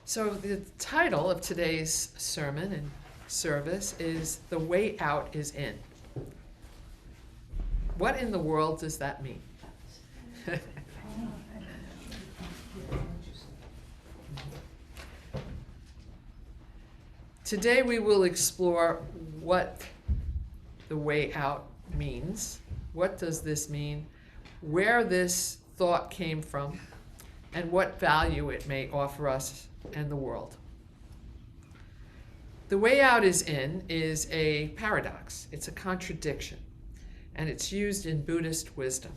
So the title of today's sermon and service is "The Way Out is In." What in the world does that mean? Today we will explore what the way out means. What does this mean? Where this thought came from, and what value it may offer us and the world. The way out is in is a paradox. It's a contradiction, and it's used in Buddhist wisdom.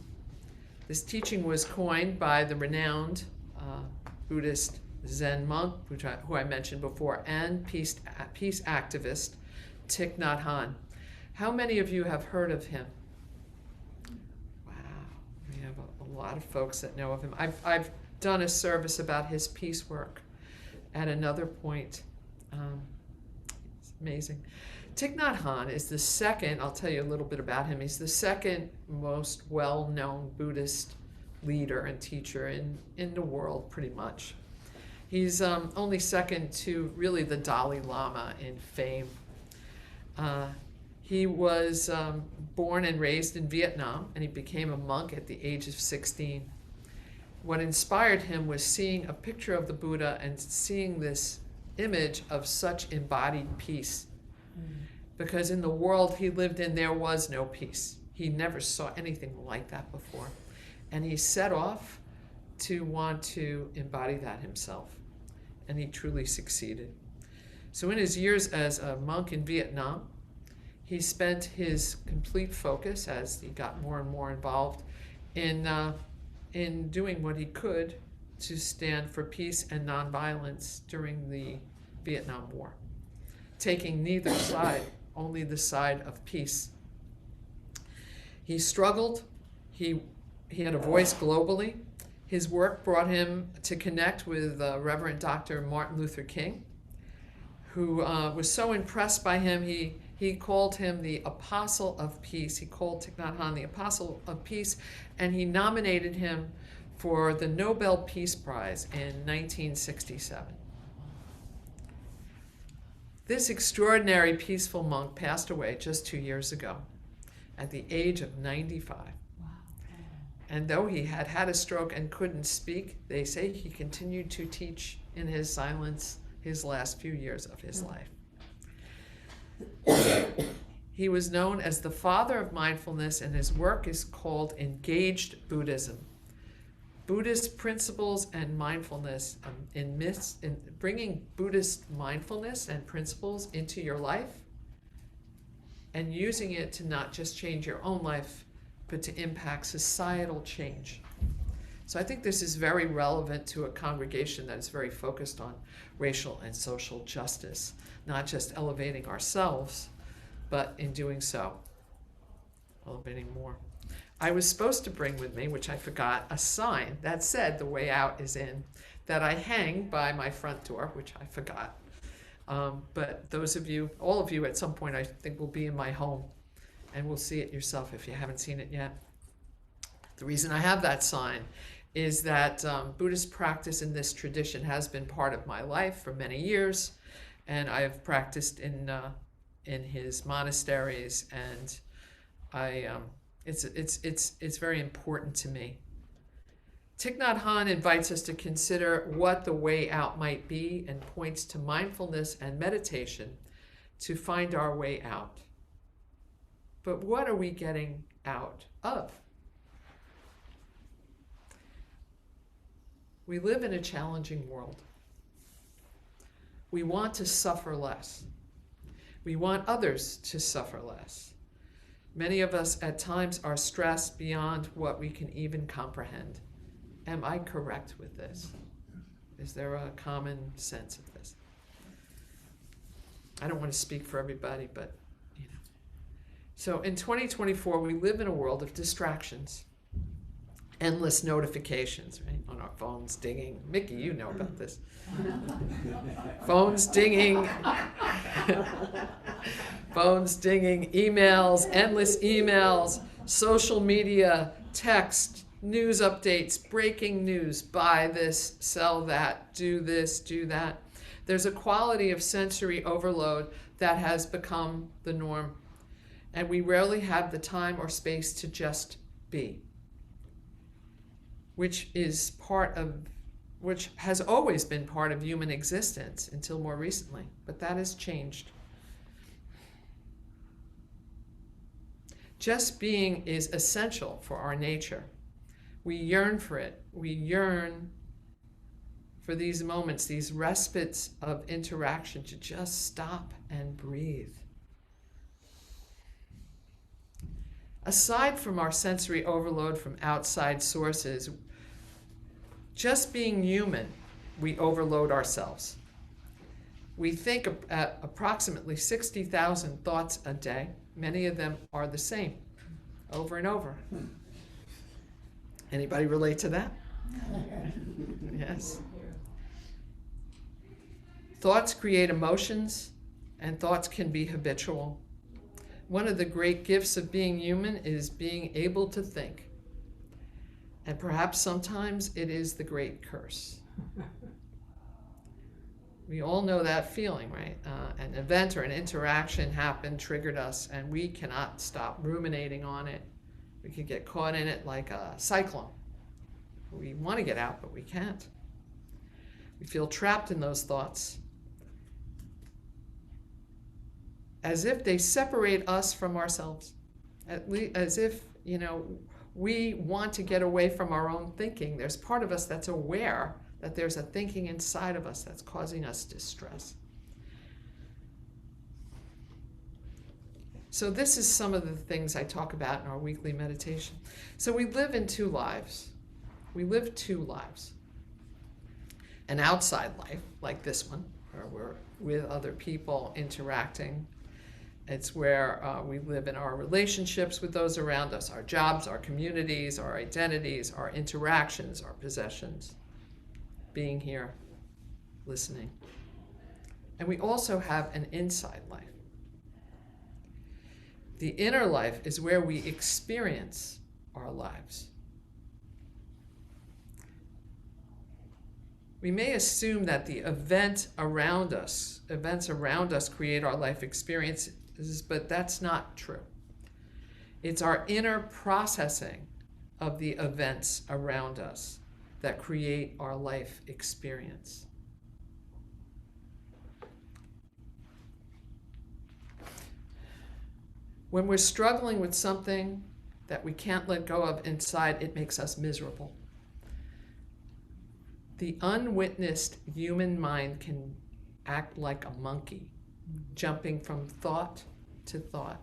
This teaching was coined by the renowned Buddhist Zen monk, who I mentioned before, and peace activist Thich Nhat Hanh. How many of you have heard of him? Wow, we have a lot of folks that know of him. I've done a service about his peace work at another point. It's amazing. Thich Nhat Hanh is the second, I'll tell you a little bit about him, he's the second most well-known Buddhist leader and teacher in the world, pretty much. He's only second to really the Dalai Lama in fame. He was born and raised in Vietnam, and he became a monk at the age of 16. What inspired him was seeing a picture of the Buddha and seeing this image of such embodied peace. Because in the world he lived in, there was no peace. He never saw anything like that before. And he set off to want to embody that himself. And he truly succeeded. So in his years as a monk in Vietnam, he spent his complete focus, as he got more and more involved, in doing what he could to stand for peace and nonviolence during the Vietnam War, taking neither side, only the side of peace. He struggled. He had a voice globally. His work brought him to connect with Reverend Dr. Martin Luther King, who was so impressed by him, he called him the Apostle of Peace. He called Thich Nhat Hanh the Apostle of Peace, and he nominated him for the Nobel Peace Prize in 1967. This extraordinary peaceful monk passed away just 2 years ago at the age of 95. And though he had had a stroke and couldn't speak, they say he continued to teach in his silence his last few years of his life. He was known as the father of mindfulness, and his work is called Engaged Buddhism. Buddhist principles and mindfulness, in bringing Buddhist mindfulness and principles into your life and using it to not just change your own life, but to impact societal change. So I think this is very relevant to a congregation that is very focused on racial and social justice, not just elevating ourselves, but in doing so, elevating more. I was supposed to bring with me, which I forgot, a sign that said "The Way Out is In," that I hang by my front door, which I forgot. But those of you, all of you at some point, I think will be in my home, and will see it yourself if you haven't seen it yet. The reason I have that sign is that Buddhist practice in this tradition has been part of my life for many years, and I have practiced in his monasteries, and it's very important to me. Thich Nhat Hanh invites us to consider what the way out might be and points to mindfulness and meditation to find our way out. But what are we getting out of? We live in a challenging world. We want to suffer less. We want others to suffer less. Many of us at times are stressed beyond what we can even comprehend. Am I correct with this? Is there a common sense of this? I don't want to speak for everybody, but So in 2024, we live in a world of distractions, endless notifications, right? On our phones dinging. Mickey, you know about this. Phones dinging. Phones dinging, emails, endless emails, social media, text, news updates, breaking news, buy this, sell that, do this, do that. There's a quality of sensory overload that has become the norm, and we rarely have the time or space to just be, which has always been part of human existence until more recently, but that has changed. Just being is essential for our nature. We yearn for it. We yearn for these moments, these respites of interaction, to just stop and breathe. Aside from our sensory overload from outside sources, just being human, we overload ourselves. We think at approximately 60,000 thoughts a day. Many of them are the same, over and over. Anybody relate to that? Yes. Thoughts create emotions, and thoughts can be habitual. One of the great gifts of being human is being able to think. And perhaps sometimes it is the great curse. We all know that feeling, right? An event or an interaction happened, triggered us, and we cannot stop ruminating on it. We could get caught in it like a cyclone. We want to get out, but we can't. We feel trapped in those thoughts, as if they separate us from ourselves, as if, we want to get away from our own thinking. There's part of us that's aware that there's a thinking inside of us that's causing us distress. So this is some of the things I talk about in our weekly meditation. So we live in two lives. We live two lives. An outside life, like this one, where we're with other people interacting. It's where we live in our relationships with those around us, our jobs, our communities, our identities, our interactions, our possessions. Being here, listening. And we also have an inside life. The inner life is where we experience our lives. We may assume that the events around us create our life experiences, but that's not true. It's our inner processing of the events around us that create our life experience. When we're struggling with something that we can't let go of inside, it makes us miserable. The unwitnessed human mind can act like a monkey, jumping from thought to thought.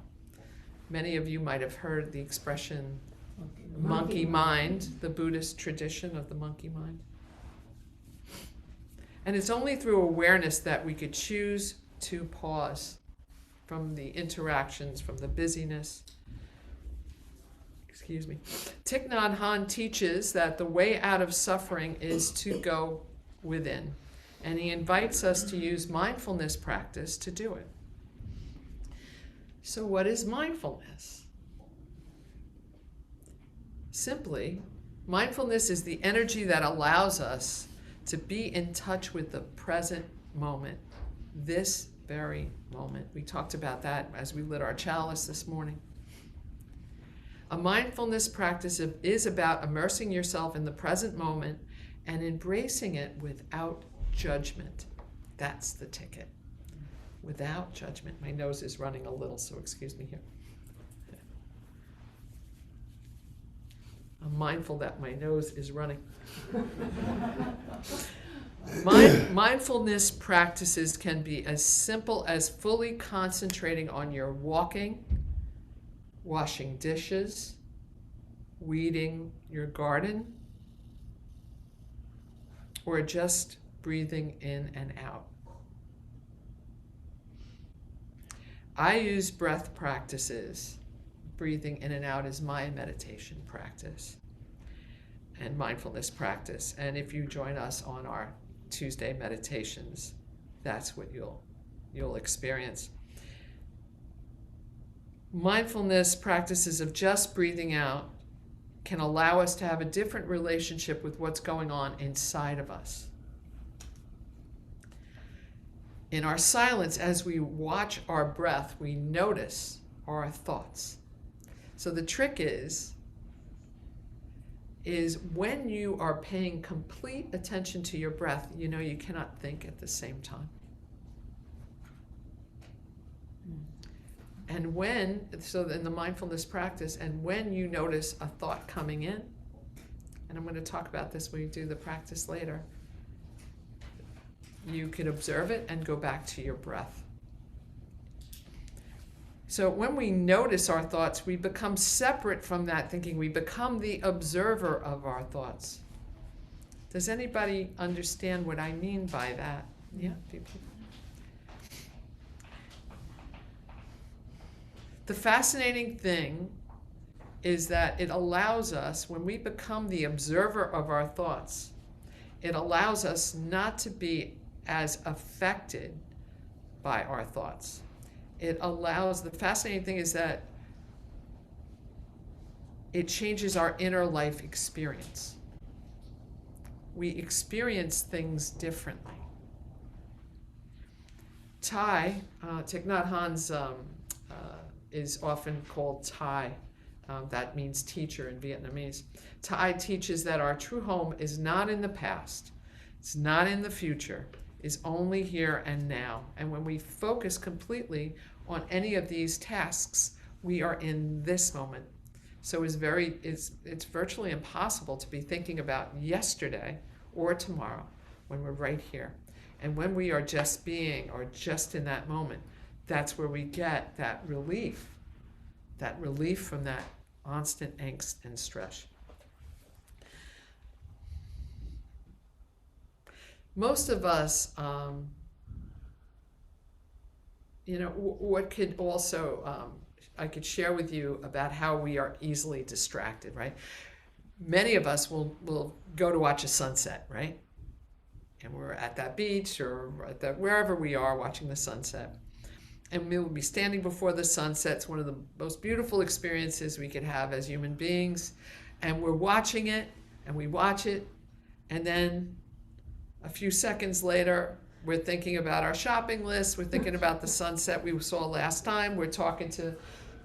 Many of you might have heard the expression monkey mind, the Buddhist tradition of the monkey mind. And it's only through awareness that we could choose to pause from the interactions, from the busyness. Thich Nhat Hanh teaches that the way out of suffering is to go within. And he invites us to use mindfulness practice to do it. So what is mindfulness? Simply, mindfulness is the energy that allows us to be in touch with the present moment, this very moment. We talked about that as we lit our chalice this morning. A mindfulness practice is about immersing yourself in the present moment and embracing it without judgment. That's the ticket. Without judgment. My nose is running a little, so excuse me here. I'm mindful that my nose is running. Mindfulness practices can be as simple as fully concentrating on your walking, washing dishes, weeding your garden, or just breathing in and out. I use breath practices. Breathing in and out is my meditation practice and mindfulness practice. And if you join us on our Tuesday meditations, that's what you'll experience. Mindfulness practices of just breathing out can allow us to have a different relationship with what's going on inside of us. In our silence, as we watch our breath, we notice our thoughts. So the trick is when you are paying complete attention to your breath, you know you cannot think at the same time. And so in the mindfulness practice, and when you notice a thought coming in, and I'm going to talk about this when we do the practice later, you can observe it and go back to your breath. So when we notice our thoughts, we become separate from that thinking. We become the observer of our thoughts. Does anybody understand what I mean by that? Yeah, people. The fascinating thing is that it allows us, when we become the observer of our thoughts, it allows us not to be as affected by our thoughts. The fascinating thing is that it changes our inner life experience. We experience things differently. Thich Nhat Hanh's is often called Thai. That means teacher in Vietnamese. Thai teaches that our true home is not in the past. It's not in the future. It's only here and now. And when we focus completely on any of these tasks, we are in this moment. So it's virtually impossible to be thinking about yesterday or tomorrow when we're right here. And when we are just being, or just in that moment, that's where we get that relief from that constant angst and stress. Most of us, what could also, I could share with you about how we are easily distracted, right? Many of us will go to watch a sunset, right? And we're at that beach or wherever we are watching the sunset. And we'll be standing before the sunset. It's one of the most beautiful experiences we could have as human beings. And we're watching it, and we watch it, and then a few seconds later, we're thinking about our shopping list. We're thinking about the sunset we saw last time. We're talking to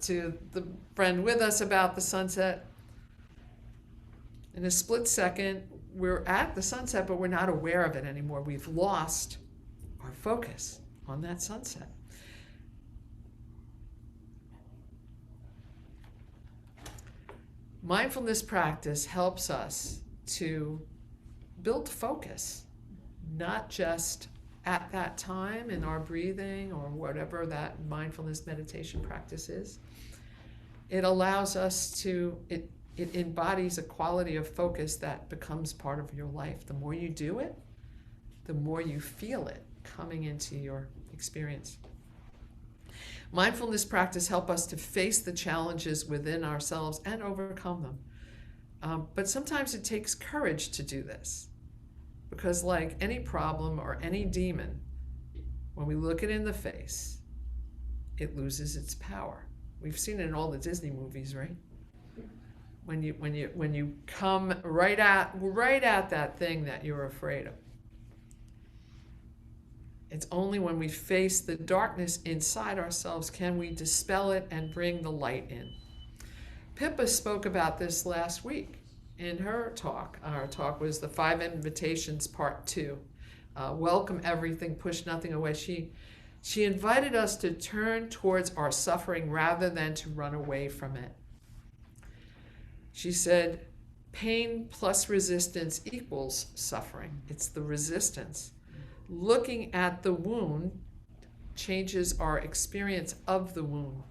the friend with us about the sunset. In a split second, we're at the sunset, but we're not aware of it anymore. We've lost our focus on that sunset. Mindfulness practice helps us to build focus, not just at that time in our breathing or whatever that mindfulness meditation practice is. It allows us to, it embodies a quality of focus that becomes part of your life. The more you do it, the more you feel it coming into your experience. Mindfulness practice help us to face the challenges within ourselves and overcome them. But sometimes it takes courage to do this, because like any problem or any demon, when we look it in the face, it loses its power. We've seen it in all the Disney movies, right? When you come right at that thing that you're afraid of. It's only when we face the darkness inside ourselves can we dispel it and bring the light in. Pippa spoke about this last week in her talk. Our talk was the 5 Invitations, Part 2. Welcome everything, push nothing away. She invited us to turn towards our suffering rather than to run away from it. She said, pain plus resistance equals suffering. It's the resistance. Looking at the wound changes our experience of the wound.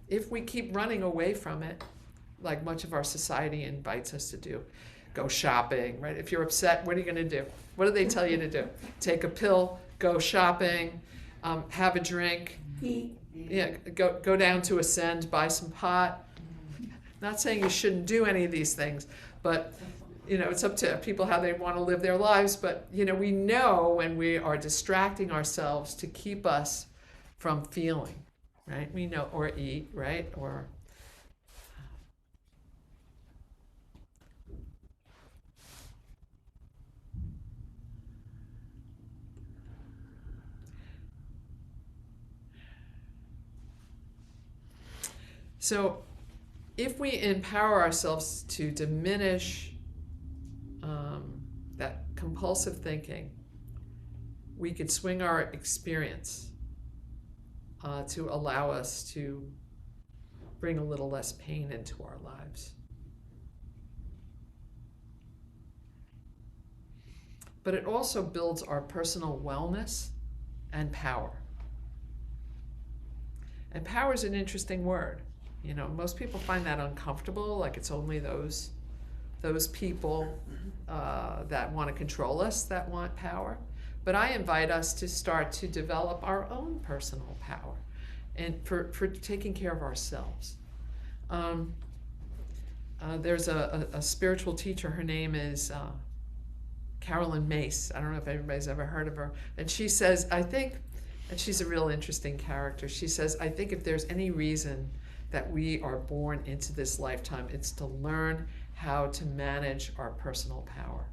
If we keep running away from it, like much of our society invites us to do, go shopping, right? If you're upset, what are you going to do? What do they tell you to do? Take a pill, go shopping, have a drink, eat. Yeah, go down to Ascend, buy some pot. Not saying you shouldn't do any of these things, but it's up to people how they want to live their lives. But we know when we are distracting ourselves to keep us from feeling, right? We know, or eat, right? Or So if we empower ourselves to diminish that compulsive thinking, we could swing our experience to allow us to bring a little less pain into our lives. But it also builds our personal wellness and power. And power is an interesting word. You know, most people find that uncomfortable, like it's only those people that want to control us that want power. But I invite us to start to develop our own personal power and for taking care of ourselves. There's a spiritual teacher, her name is Carolyn Mace. I don't know if everybody's ever heard of her. And she says, I think, and she's a real interesting character, she says, I think if there's any reason that we are born into this lifetime, it's to learn how to manage our personal power.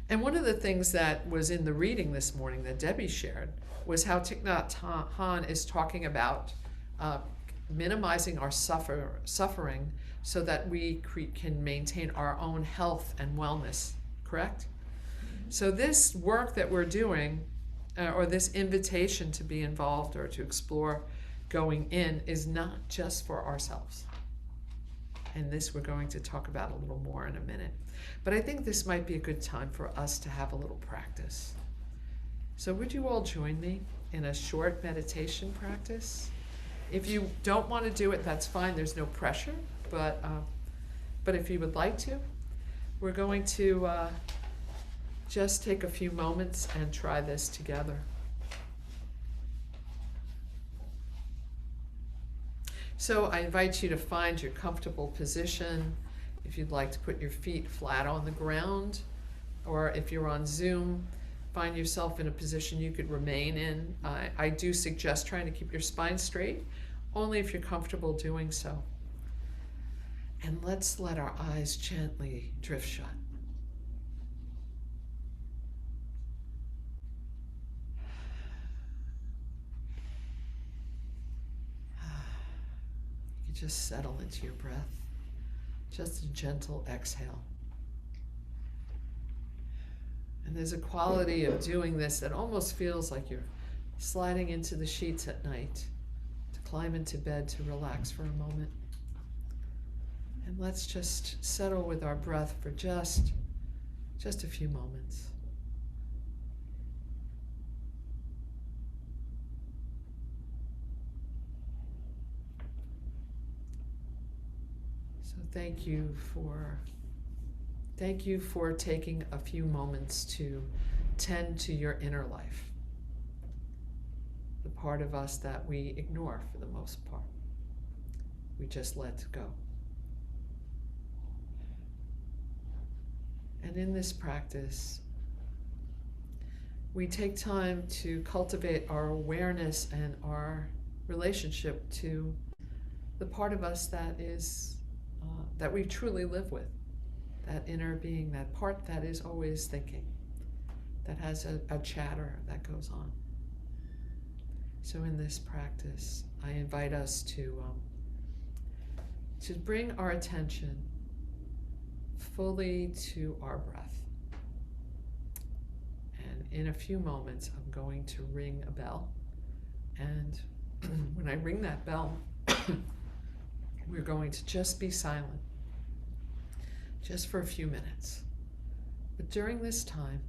And one of the things that was in the reading this morning that Debbie shared was how Thich Nhat Hanh is talking about minimizing our suffering so that we can maintain our own health and wellness, correct? So this work that we're doing, or this invitation to be involved or to explore going in, is not just for ourselves. And this we're going to talk about a little more in a minute. But I think this might be a good time for us to have a little practice. So would you all join me in a short meditation practice? If you don't want to do it, that's fine. There's no pressure. But if you would like to, we're going to just take a few moments and try this together. So I invite you to find your comfortable position. If you'd like to put your feet flat on the ground, or if you're on Zoom, find yourself in a position you could remain in. I do suggest trying to keep your spine straight, only if you're comfortable doing so. And let's let our eyes gently drift shut. You can just settle into your breath. Just a gentle exhale. And there's a quality of doing this that almost feels like you're sliding into the sheets at night to climb into bed to relax for a moment. And let's just settle with our breath for just a few moments. So thank you for taking a few moments to tend to your inner life, the part of us that we ignore for the most part. We just let go. And in this practice, we take time to cultivate our awareness and our relationship to the part of us that is that we truly live with, that inner being, that part that is always thinking, that has a chatter that goes on. So in this practice, I invite us to bring our attention fully to our breath. And in a few moments, I'm going to ring a bell. And when I ring that bell, we're going to just be silent, just for a few minutes. But during this time,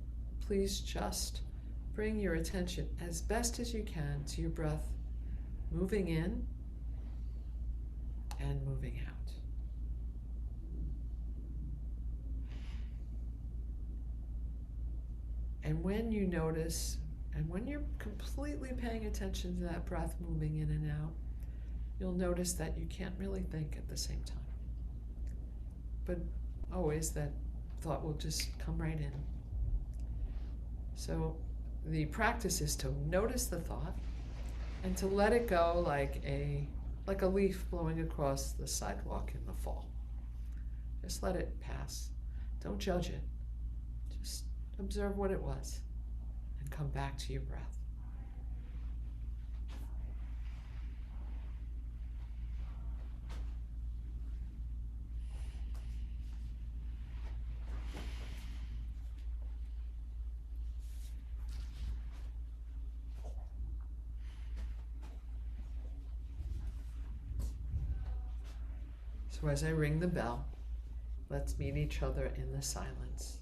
please just bring your attention as best as you can to your breath, moving in and moving out. And when you notice, and when you're completely paying attention to that breath moving in and out, you'll notice that you can't really think at the same time. But always that thought will just come right in. So the practice is to notice the thought and to let it go like a leaf blowing across the sidewalk in the fall. Just let it pass. Don't judge it. Just observe what it was and come back to your breath. So as I ring the bell, let's meet each other in the silence.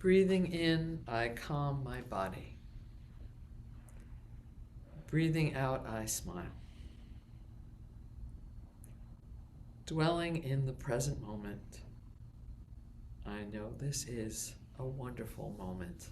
Breathing in, I calm my body. Breathing out, I smile. Dwelling in the present moment, I know this is a wonderful moment.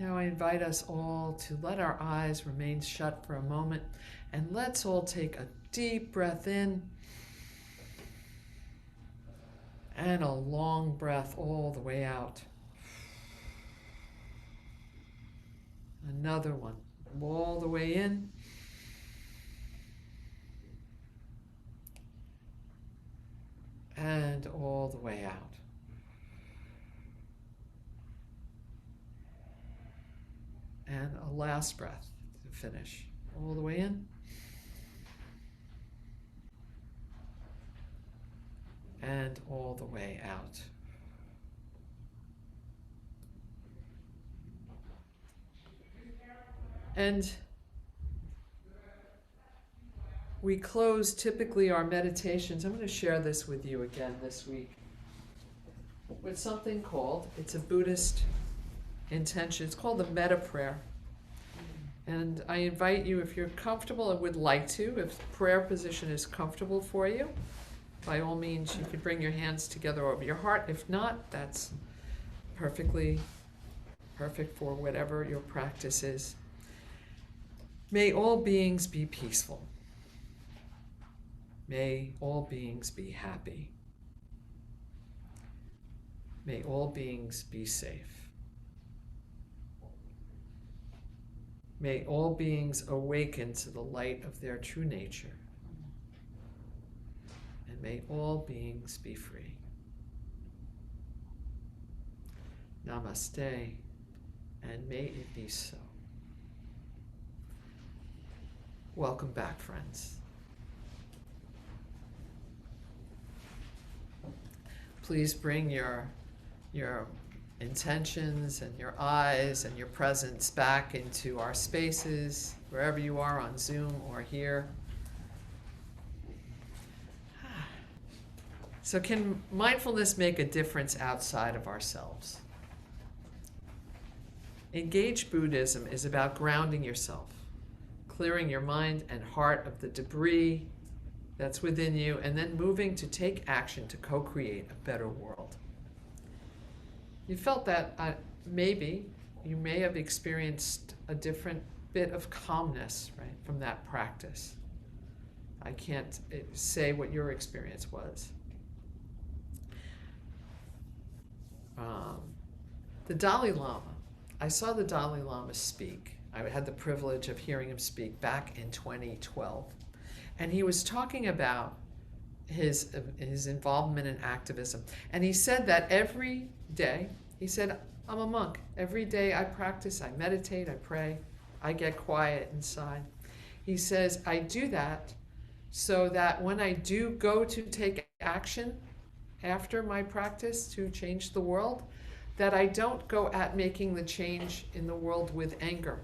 Now I invite us all to let our eyes remain shut for a moment, and let's all take a deep breath in and a long breath all the way out. Another one, all the way in. And all the way out. And a last breath to finish. All the way in. And all the way out. And we close typically our meditations. I'm going to share this with you again this week with something called, it's a Buddhist intention. It's called the metta prayer. And I invite you, if you're comfortable and would like to, if prayer position is comfortable for you, by all means, you could bring your hands together over your heart. If not, that's perfectly perfect for whatever your practice is. May all beings be peaceful. May all beings be happy. May all beings be safe. May all beings awaken to the light of their true nature. And may all beings be free. Namaste, and may it be so. Welcome back, friends. Please bring your intentions and your eyes and your presence back into our spaces, wherever you are on Zoom or here. So can mindfulness make a difference outside of ourselves? Engaged Buddhism is about grounding yourself, clearing your mind and heart of the debris that's within you, and then moving to take action to co-create a better world. You felt that maybe you may have experienced a different bit of calmness, right, from that practice. I can't say what your experience was. The Dalai Lama, I saw the Dalai Lama speak. I had the privilege of hearing him speak back in 2012. And he was talking about his involvement in activism. And he said that every day, he said, I'm a monk. Every day I practice, I meditate, I pray, I get quiet inside. He says, I do that so that when I do go to take action after my practice to change the world, that I don't go at making the change in the world with anger.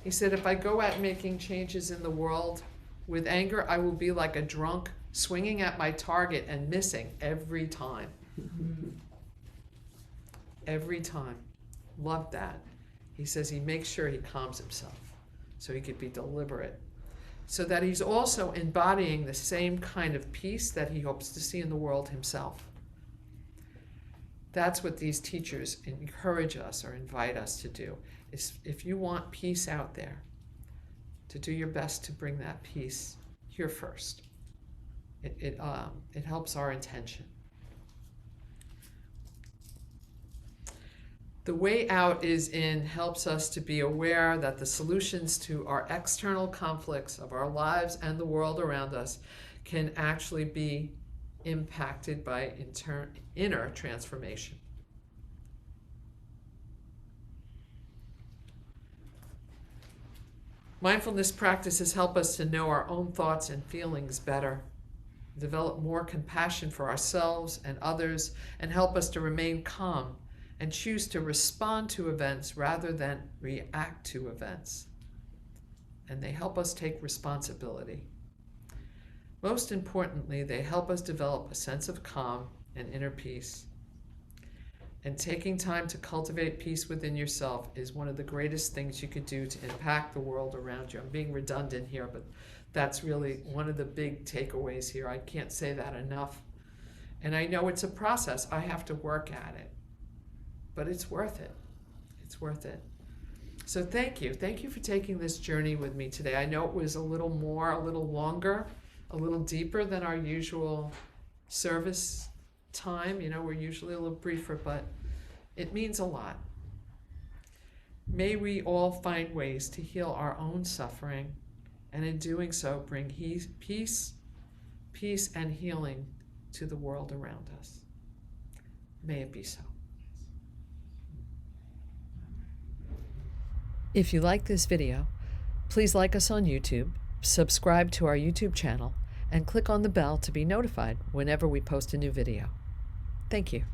He said, if I go at making changes in the world with anger, I will be like a drunk swinging at my target and missing every time. Every time. Love that. He says he makes sure he calms himself so he could be deliberate. So that he's also embodying the same kind of peace that he hopes to see in the world himself. That's what these teachers encourage us or invite us to do. Is if you want peace out there, to do your best to bring that peace here first. It helps our intention. The way out is in helps us to be aware that the solutions to our external conflicts of our lives and the world around us can actually be impacted by inner transformation. Mindfulness practices help us to know our own thoughts and feelings better, develop more compassion for ourselves and others, and help us to remain calm and choose to respond to events rather than react to events. And they help us take responsibility. Most importantly, they help us develop a sense of calm and inner peace. And taking time to cultivate peace within yourself is one of the greatest things you could do to impact the world around you. I'm being redundant here, but that's really one of the big takeaways here. I can't say that enough. And I know it's a process. I have to work at it. But it's worth it. It's worth it. So thank you. Thank you for taking this journey with me today. I know it was a little more, a little longer, a little deeper than our usual service time. You know, we're usually a little briefer, but it means a lot. May we all find ways to heal our own suffering, and in doing so, bring peace and healing to the world around us. May it be so. If you like this video, please like us on YouTube, subscribe to our YouTube channel, and click on the bell to be notified whenever we post a new video. Thank you.